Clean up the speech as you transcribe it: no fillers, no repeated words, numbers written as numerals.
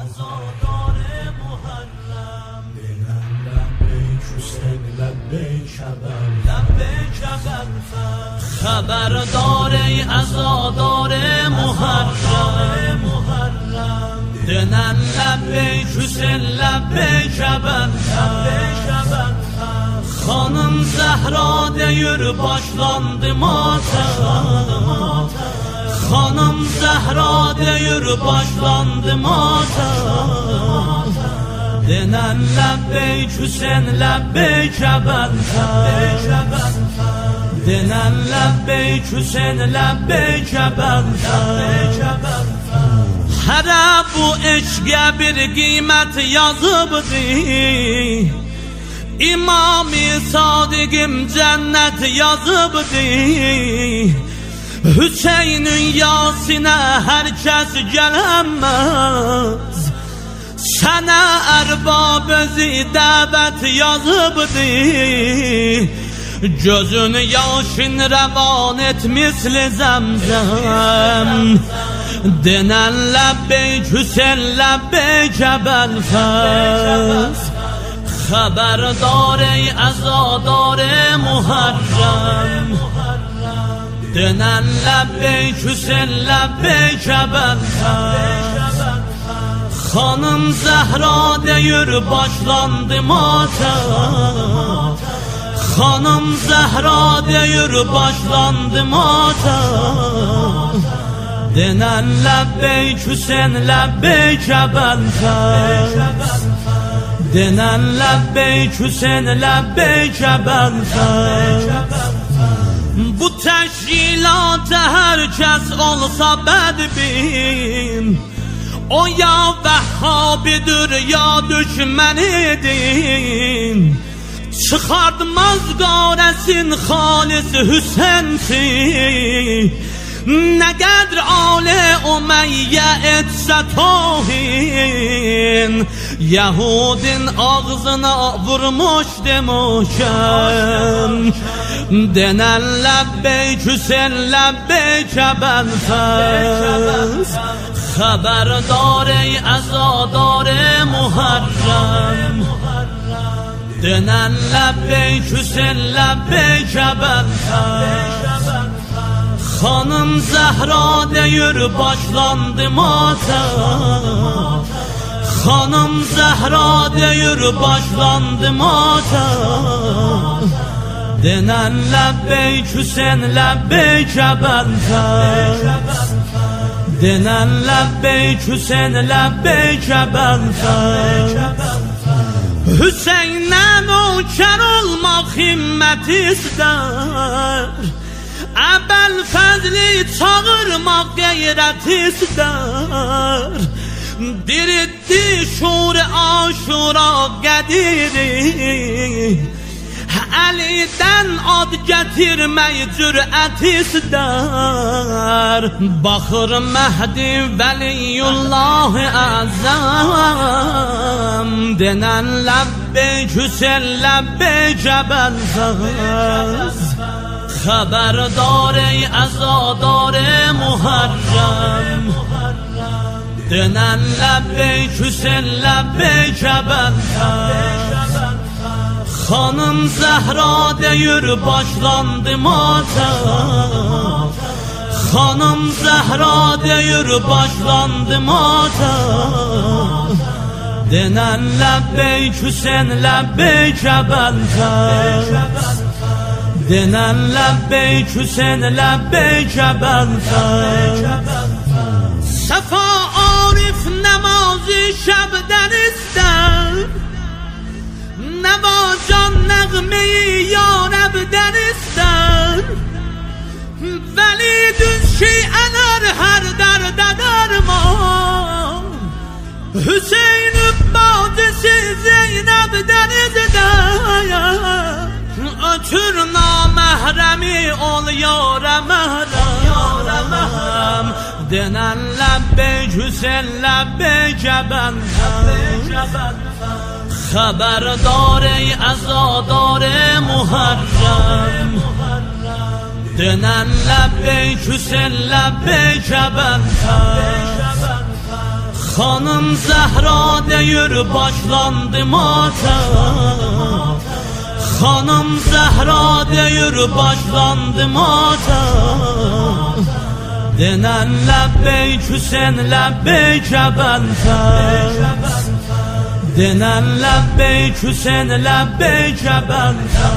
عزادار محرم دینن لبیک حسین لبیک ابوالفضل خبردار ای عزادار محرم دینن لبیک حسین لبیک ابوالفضل Hanım Zehra deyir başlandı matem Hanım Zehra deyir başlandı matem Denen lebbeyk Hüseyin lebbeyk Ebelfez Denen lebbeyk Hüseyin lebbeyk Ebelfez Hele bu eşke bir kıymet yazıbdı İmam-ı Sadık'ım cennet yazıbdı Hüseyin'in yasine herkes gelemez Sana erbab-ı davet yazıbdı Gözün yaşın revan et misli zemzem Denen lebbeyk Hüseyin lebbeyk Ebelfez خبردار ای عزادار محرم دنن لبیک حسین لبیک ابوالفضل خانم زهرا deyir başlandı matem Hanım Zehra deyir başlandı matem denen lebbeyk Hüseyin lebbeyk Ebelfez Denen lebbeyk Hüseyin lebbeyk Ebelfez Bu teşkilata herkes olsa bedbin O ya Vehhabidir ya düşmenidir Çıkartmaz garesin halis Hüseyin'si Ne kadar Ali Umeyye etse tohin Yahudin ağzına vurmuş demişem Denen lebbeyk Hüseyin lebbeyk Ebelfez Haberdar ey azadar Muharrem Denen lebbeyk Hüseyin lebbeyk Ebelfez Hanım Zehra deyir başlandı matem Hanım Zehra deyir başlandı matem Denen lebbeyk Hüseyin lebbeyk Ebelfez Denen lebbeyk Hüseyin lebbeyk Ebelfez Hüseyin'e nöker olmak himmet ister Ebelfezli çağırmak gayret ister Diritti şur-i aşura gediri Eli'den ad getirmeyi cüret ister Bakır Mehdi Veliyullah-ı Azam Denen lebbeyk Hüseyin lebbeyk Ebelfez Haberdar ey azadar Muharrem Denen lebbeyk Hüseyin lebbeyk Ebelfez Hanım Zehra deyir başlandı matem Hanım Zehra deyir başlandı matem Denen lebbeyk Hüseyin lebbeyk Ebelfez Denen lebbeyk Hüseyin lebbeyk Ebelfez Sefa Arif namazı şebden ister Nevacan nəğmeyi yarəbdən istər Vəli düz şeyələr hər dərdə dərman Hüseyin bacısı Zeynəbdən izlər Ötür naməhrəmi ol yarə məhrəm Denen lebbeyk Hüseyin lebbeyk Ebelfez Haberdar ey azadar Muharrem Denen lebbeyk Hüseyin lebbeyk Ebelfez Hanım Zehra deyir başlandı matem. Hanım Zehra deyir başlandı matem. Denen lebbeyk Hüseyin lebbeyk ebentez. Denen lebbeyk Hüseyin lebbeyk ebentez.